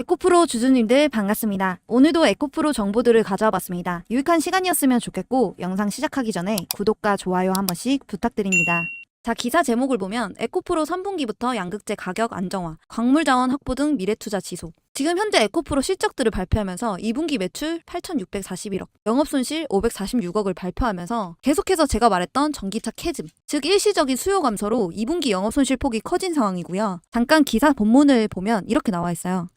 에코프로 주주님들 반갑습니다. 오늘도 에코프로 정보들을 가져와 봤습니다. 유익한 시간이었으면 좋겠고 영상 시작하기 전에 구독과 좋아요 한 번씩 부탁드립니다. 자, 기사 제목을 보면 에코프로 3분기부터 양극재 가격 안정화, 광물자원 확보 등 미래투자 지속. 지금 현재 에코프로 실적들을 발표하면서 2분기 매출 8,641억, 영업손실 546억을 발표하면서 계속해서 제가 말했던 전기차 캐즘, 즉 일시적인 수요 감소로 2분기 영업손실 폭이 커진 상황이고요. 잠깐 기사 본문을 보면 이렇게 나와 있어요.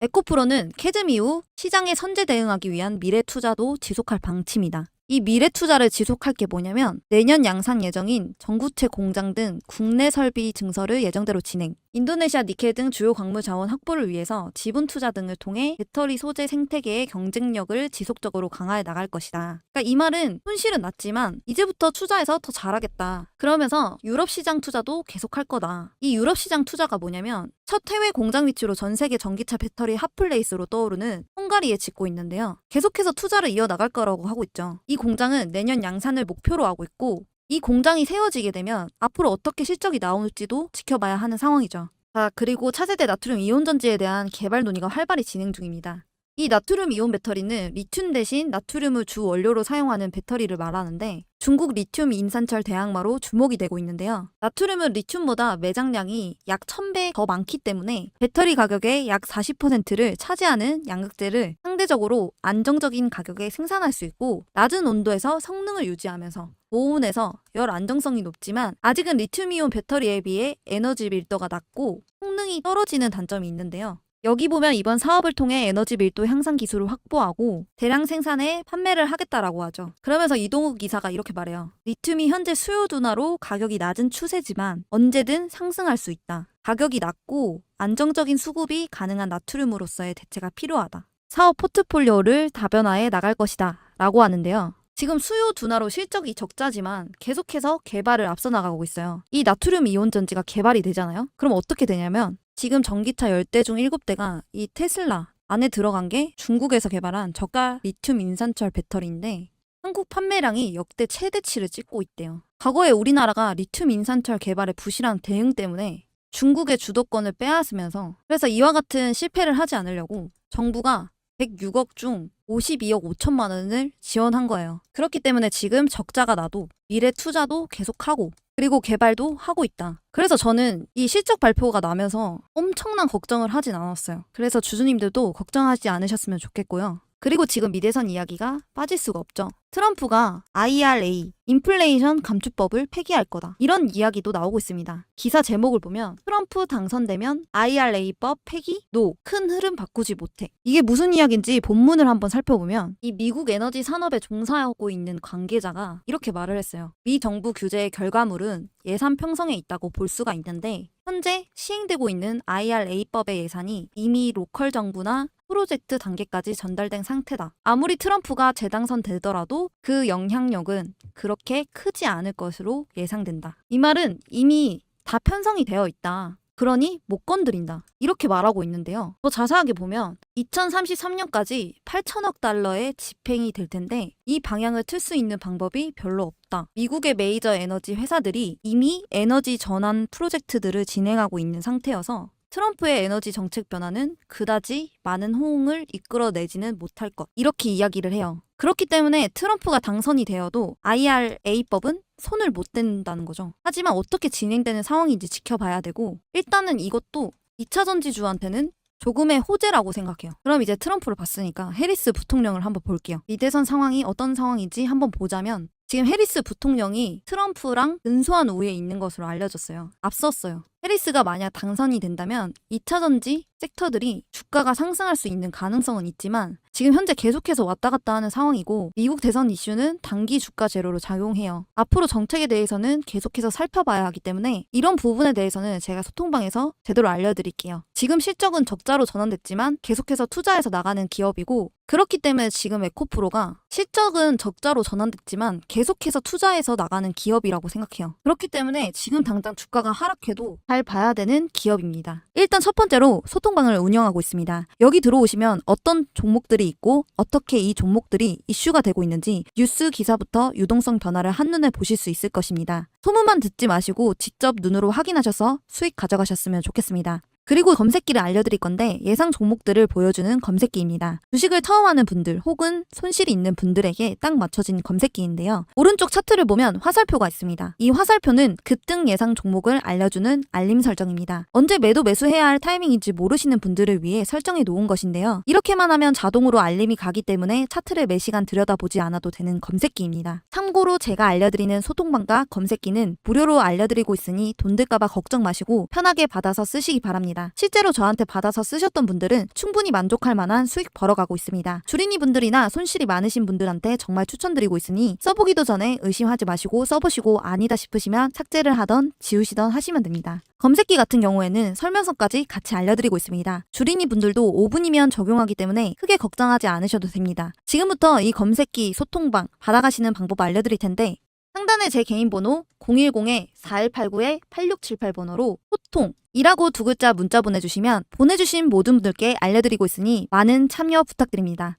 에코프로는 캐즘 이후 시장에 선제 대응하기 위한 미래 투자도 지속할 방침이다. 이 미래 투자를 지속할 게 뭐냐면 내년 양산 예정인 전구체 공장 등 국내 설비 증설을 예정대로 진행, 인도네시아 니켈 등 주요 광물 자원 확보를 위해서 지분 투자 등을 통해 배터리 소재 생태계의 경쟁력을 지속적으로 강화해 나갈 것이다. 그러니까 이 말은 손실은 났지만 이제부터 투자해서 더 잘하겠다. 그러면서 유럽 시장 투자도 계속할 거다. 이 유럽 시장 투자가 뭐냐면 첫 해외 공장 위치로 전 세계 전기차 배터리 핫플레이스로 떠오르는 헝가리에 짓고 있는데요. 계속해서 투자를 이어나갈 거라고 하고 있죠. 이 공장은 내년 양산을 목표로 하고 있고 이 공장이 세워지게 되면 앞으로 어떻게 실적이 나올지도 지켜봐야 하는 상황이죠. 자, 그리고 차세대 나트륨 이온 전지에 대한 개발 논의가 활발히 진행 중입니다. 이 나트륨 이온 배터리는 리튬 대신 나트륨을 주 원료로 사용하는 배터리를 말하는데 중국 리튬 인산철 대항마로 주목이 되고 있는데요. 나트륨은 리튬보다 매장량이 약 1000배 더 많기 때문에 배터리 가격의 약 40%를 차지하는 양극재를 상대적으로 안정적인 가격에 생산할 수 있고 낮은 온도에서 성능을 유지하면서 고온에서 열 안정성이 높지만 아직은 리튬이온 배터리에 비해 에너지 밀도가 낮고 성능이 떨어지는 단점이 있는데요. 여기 보면 이번 사업을 통해 에너지 밀도 향상 기술을 확보하고 대량 생산해 판매를 하겠다라고 하죠. 그러면서 이동욱 이사가 이렇게 말해요. 리튬이 현재 수요 둔화로 가격이 낮은 추세지만 언제든 상승할 수 있다. 가격이 낮고 안정적인 수급이 가능한 나트륨으로서의 대체가 필요하다. 사업 포트폴리오를 다변화해 나갈 것이다 라고 하는데요. 지금 수요 둔화로 실적이 적자지만 계속해서 개발을 앞서 나가고 있어요. 이 나트륨 이온 전지가 개발이 되잖아요. 그럼 어떻게 되냐면 지금 전기차 10대 중 7대가 이 테슬라 안에 들어간 게 중국에서 개발한 저가 리튬 인산철 배터리인데 한국 판매량이 역대 최대치를 찍고 있대요. 과거에 우리나라가 리튬 인산철 개발의 부실한 대응 때문에 중국의 주도권을 빼앗으면서 그래서 이와 같은 실패를 하지 않으려고 정부가 106억 중 52억 5천만 원을 지원한 거예요. 그렇기 때문에 지금 적자가 나도 미래 투자도 계속하고 그리고 개발도 하고 있다. 그래서 저는 이 실적 발표가 나면서 엄청난 걱정을 하진 않았어요. 그래서 주주님들도 걱정하지 않으셨으면 좋겠고요. 그리고 지금 미대선 이야기가 빠질 수가 없죠. 트럼프가 IRA, 인플레이션 감축법을 폐기할 거다. 이런 이야기도 나오고 있습니다. 기사 제목을 보면 트럼프 당선되면 IRA법 폐기? 노. 큰 흐름 바꾸지 못해. 이게 무슨 이야기인지 본문을 한번 살펴보면 이 미국 에너지 산업에 종사하고 있는 관계자가 이렇게 말을 했어요. 미 정부 규제의 결과물은 예산 편성에 있다고 볼 수가 있는데 현재 시행되고 있는 IRA법의 예산이 이미 로컬 정부나 프로젝트 단계까지 전달된 상태다. 아무리 트럼프가 재당선되더라도 그 영향력은 그렇게 크지 않을 것으로 예상된다. 이 말은 이미 다 편성이 되어 있다. 그러니 못 건드린다. 이렇게 말하고 있는데요. 더 자세하게 보면 2033년까지 8천억 달러의 집행이 될 텐데 이 방향을 틀 수 있는 방법이 별로 없다. 미국의 메이저 에너지 회사들이 이미 에너지 전환 프로젝트들을 진행하고 있는 상태여서 트럼프의 에너지 정책 변화는 그다지 많은 호응을 이끌어내지는 못할 것. 이렇게 이야기를 해요. 그렇기 때문에 트럼프가 당선이 되어도 IRA법은 손을 못 댄다는 거죠. 하지만 어떻게 진행되는 상황인지 지켜봐야 되고 일단은 이것도 2차 전지주한테는 조금의 호재라고 생각해요. 그럼 이제 트럼프를 봤으니까 해리스 부통령을 한번 볼게요. 미대선 상황이 어떤 상황인지 한번 보자면 지금 해리스 부통령이 트럼프랑 근소한 우위에 있는 것으로 알려졌어요. 앞섰어요. 해리스가 만약 당선이 된다면 2차 전지 섹터들이 주가가 상승할 수 있는 가능성은 있지만 지금 현재 계속해서 왔다 갔다 하는 상황이고 미국 대선 이슈는 단기 주가 제로로 작용해요. 앞으로 정책에 대해서는 계속해서 살펴봐야 하기 때문에 이런 부분에 대해서는 제가 소통방에서 제대로 알려드릴게요. 지금 실적은 적자로 전환됐지만 계속해서 투자해서 나가는 기업이고 그렇기 때문에 지금 에코프로가 실적은 적자로 전환됐지만 계속해서 투자해서 나가는 기업이라고 생각해요. 그렇기 때문에 지금 당장 주가가 하락해도 잘 봐야 되는 기업입니다. 일단 첫 번째로 소통방을 운영하고 있습니다. 여기 들어오시면 어떤 종목들이 있고 어떻게 이 종목들이 이슈가 되고 있는지 뉴스 기사부터 유동성 변화를 한눈에 보실 수 있을 것입니다. 소문만 듣지 마시고 직접 눈으로 확인하셔서 수익 가져가셨으면 좋겠습니다. 그리고 검색기를 알려드릴 건데 예상 종목들을 보여주는 검색기입니다. 주식을 처음 하는 분들 혹은 손실이 있는 분들에게 딱 맞춰진 검색기인데요. 오른쪽 차트를 보면 화살표가 있습니다. 이 화살표는 급등 예상 종목을 알려주는 알림 설정입니다. 언제 매도 매수해야 할 타이밍인지 모르시는 분들을 위해 설정해 놓은 것인데요. 이렇게만 하면 자동으로 알림이 가기 때문에 차트를 매시간 들여다보지 않아도 되는 검색기입니다. 참고로 제가 알려드리는 소통방과 검색기는 무료로 알려드리고 있으니 돈 들까봐 걱정 마시고 편하게 받아서 쓰시기 바랍니다. 실제로 저한테 받아서 쓰셨던 분들은 충분히 만족할 만한 수익 벌어가고 있습니다. 주린이 분들이나 손실이 많으신 분들한테 정말 추천드리고 있으니 써보기도 전에 의심하지 마시고 써보시고 아니다 싶으시면 삭제를 하던 지우시던 하시면 됩니다. 검색기 같은 경우에는 설명서까지 같이 알려드리고 있습니다. 주린이 분들도 5분이면 적용하기 때문에 크게 걱정하지 않으셔도 됩니다. 지금부터 이 검색기 소통방 받아가시는 방법 알려드릴 텐데 상단에 제 개인 번호 010-4189-8678번호로 소통이라고 두 글자 문자 보내주시면 보내주신 모든 분들께 알려드리고 있으니 많은 참여 부탁드립니다.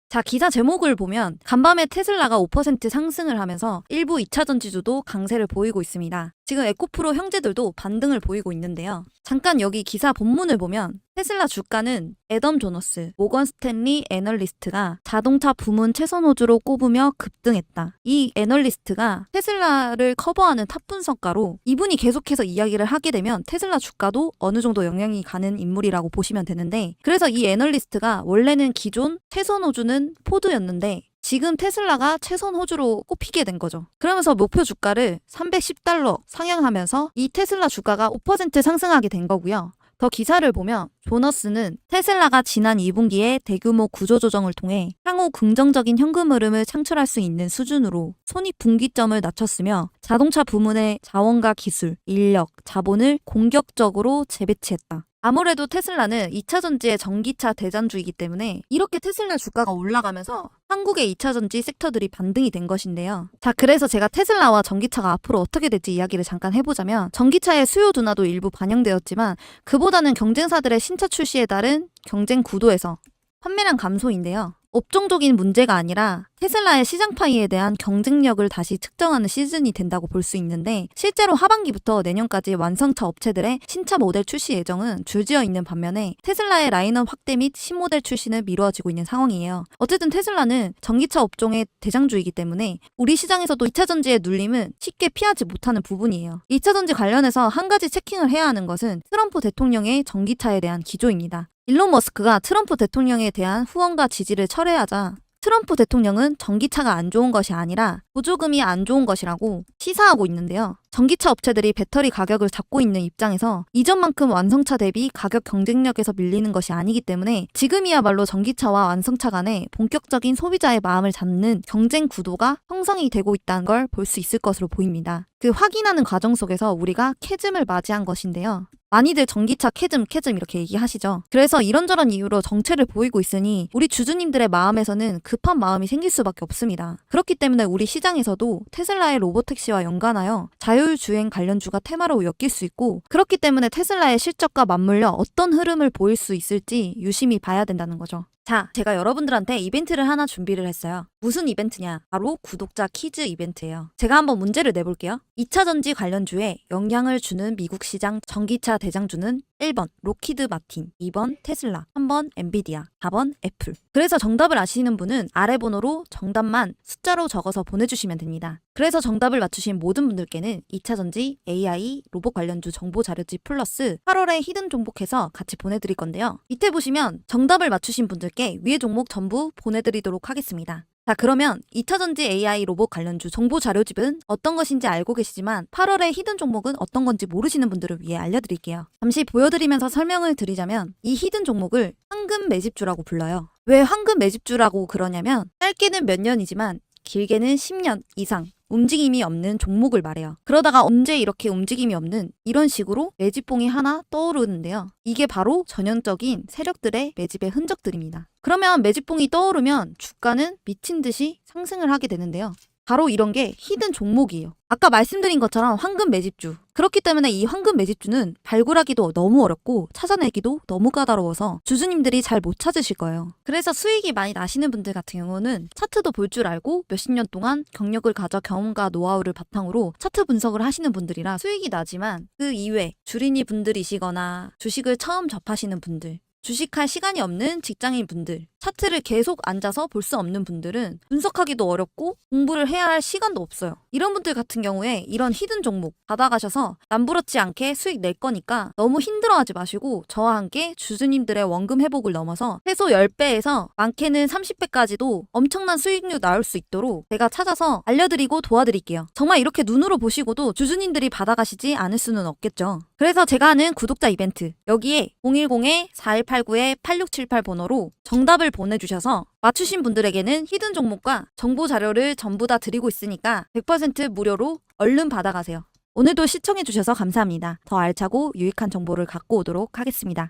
자, 기사 제목을 보면 간밤에 테슬라가 5% 상승을 하면서 일부 2차전지주도 강세를 보이고 있습니다. 지금 에코프로 형제들도 반등을 보이고 있는데요. 잠깐 여기 기사 본문을 보면 테슬라 주가는 애덤 조너스, 모건 스탠리 애널리스트가 자동차 부문 최선 호주로 꼽으며 급등했다. 이 애널리스트가 테슬라를 커버하는 탑 분석가로 이분이 계속해서 이야기를 하게 되면 테슬라 주가도 어느 정도 영향이 가는 인물이라고 보시면 되는데 그래서 이 애널리스트가 원래는 기존 최선 호주는 포드였는데 지금 테슬라가 최선 호주로 꼽히게 된 거죠. 그러면서 목표 주가를 310달러 상향하면서 이 테슬라 주가가 5% 상승하게 된 거고요. 더 기사를 보면 조너스는 테슬라가 지난 2분기에 대규모 구조조정을 통해 향후 긍정적인 현금 흐름을 창출할 수 있는 수준으로 손익분기점을 낮췄으며 자동차 부문의 자원과 기술, 인력, 자본을 공격적으로 재배치했다. 아무래도 테슬라는 2차전지의 전기차 대장주이기 때문에 이렇게 테슬라 주가가 올라가면서 한국의 2차전지 섹터들이 반등이 된 것인데요. 자, 그래서 제가 테슬라와 전기차가 앞으로 어떻게 될지 이야기를 잠깐 해보자면 전기차의 수요 둔화도 일부 반영되었지만 그보다는 경쟁사들의 신차 출시에 따른 경쟁 구도에서 판매량 감소인데요. 업종적인 문제가 아니라 테슬라의 시장 파이에 대한 경쟁력을 다시 측정하는 시즌이 된다고 볼 수 있는데 실제로 하반기부터 내년까지 완성차 업체들의 신차 모델 출시 예정은 줄지어 있는 반면에 테슬라의 라인업 확대 및 신모델 출시는 미뤄지고 있는 상황이에요. 어쨌든 테슬라는 전기차 업종의 대장주이기 때문에 우리 시장에서도 2차전지의 눌림은 쉽게 피하지 못하는 부분이에요. 2차전지 관련해서 한 가지 체킹을 해야 하는 것은 트럼프 대통령의 전기차에 대한 기조입니다. 일론 머스크가 트럼프 대통령에 대한 후원과 지지를 철회하자 트럼프 대통령은 전기차가 안 좋은 것이 아니라 보조금이 안 좋은 것이라고 시사하고 있는데요. 전기차 업체들이 배터리 가격을 잡고 있는 입장에서 이전만큼 완성차 대비 가격 경쟁력에서 밀리는 것이 아니기 때문에 지금이야말로 전기차와 완성차 간의 본격적인 소비자의 마음을 잡는 경쟁 구도가 형성이 되고 있다는 걸 볼 수 있을 것으로 보입니다. 그 확인하는 과정 속에서 우리가 캐즘을 맞이한 것인데요. 많이들 전기차 캐즘 이렇게 얘기하시죠. 그래서 이런저런 이유로 정체를 보이고 있으니 우리 주주님들의 마음에서는 급한 마음이 생길 수밖에 없습니다. 그렇기 때문에 우리 시장에서도 테슬라의 로보택시와 연관하여 자율주행 관련주가 테마로 엮일 수 있고 그렇기 때문에 테슬라의 실적과 맞물려 어떤 흐름을 보일 수 있을지 유심히 봐야 된다는 거죠. 자, 제가 여러분들한테 이벤트를 하나 준비를 했어요. 무슨 이벤트냐? 바로 구독자 퀴즈 이벤트예요. 제가 한번 문제를 내볼게요. 2차전지 관련주에 영향을 주는 미국 시장 전기차 대장주는 1번 록히드 마틴, 2번 테슬라, 3번 엔비디아, 4번 애플. 그래서 정답을 아시는 분은 아래 번호로 정답만 숫자로 적어서 보내주시면 됩니다. 그래서 정답을 맞추신 모든 분들께는 2차전지, AI, 로봇 관련주 정보 자료집 플러스 8월에 히든 종목해서 같이 보내드릴 건데요. 밑에 보시면 정답을 맞추신 분들께 위의 종목 전부 보내드리도록 하겠습니다. 자, 그러면 2차전지 AI 로봇 관련주 정보 자료집은 어떤 것인지 알고 계시지만 8월에 히든 종목은 어떤 건지 모르시는 분들을 위해 알려드릴게요. 잠시 보여드리면서 설명을 드리자면 이 히든 종목을 황금 매집주라고 불러요. 왜 황금 매집주라고 그러냐면 짧게는 몇 년이지만 길게는 10년 이상 움직임이 없는 종목을 말해요. 그러다가 언제 이렇게 움직임이 없는 이런 식으로 매집봉이 하나 떠오르는데요. 이게 바로 전형적인 세력들의 매집의 흔적들입니다. 그러면 매집봉이 떠오르면 주가는 미친 듯이 상승을 하게 되는데요. 바로 이런 게 히든 종목이에요. 아까 말씀드린 것처럼 황금 매집주, 그렇기 때문에 이 황금 매집주는 발굴하기도 너무 어렵고 찾아내기도 너무 까다로워서 주주님들이 잘 못 찾으실 거예요. 그래서 수익이 많이 나시는 분들 같은 경우는 차트도 볼 줄 알고 몇십 년 동안 경력을 가져 경험과 노하우를 바탕으로 차트 분석을 하시는 분들이라 수익이 나지만 그 이외 주린이 분들이시거나 주식을 처음 접하시는 분들, 주식할 시간이 없는 직장인 분들, 차트를 계속 앉아서 볼 수 없는 분들은 분석하기도 어렵고 공부를 해야 할 시간도 없어요. 이런 분들 같은 경우에 이런 히든 종목 받아가셔서 남부럽지 않게 수익 낼 거니까 너무 힘들어하지 마시고 저와 함께 주주님들의 원금 회복을 넘어서 최소 10배에서 많게는 30배까지도 엄청난 수익률 나올 수 있도록 제가 찾아서 알려드리고 도와드릴게요. 정말 이렇게 눈으로 보시고도 주주님들이 받아가시지 않을 수는 없겠죠. 그래서 제가 하는 구독자 이벤트, 여기에 010-4189-8678 번호로 정답을 보내주셔서 맞추신 분들에게는 히든 종목과 정보 자료를 전부 다 드리고 있으니까 100% 무료로 얼른 받아가세요. 오늘도 시청해주셔서 감사합니다. 더 알차고 유익한 정보를 갖고 오도록 하겠습니다.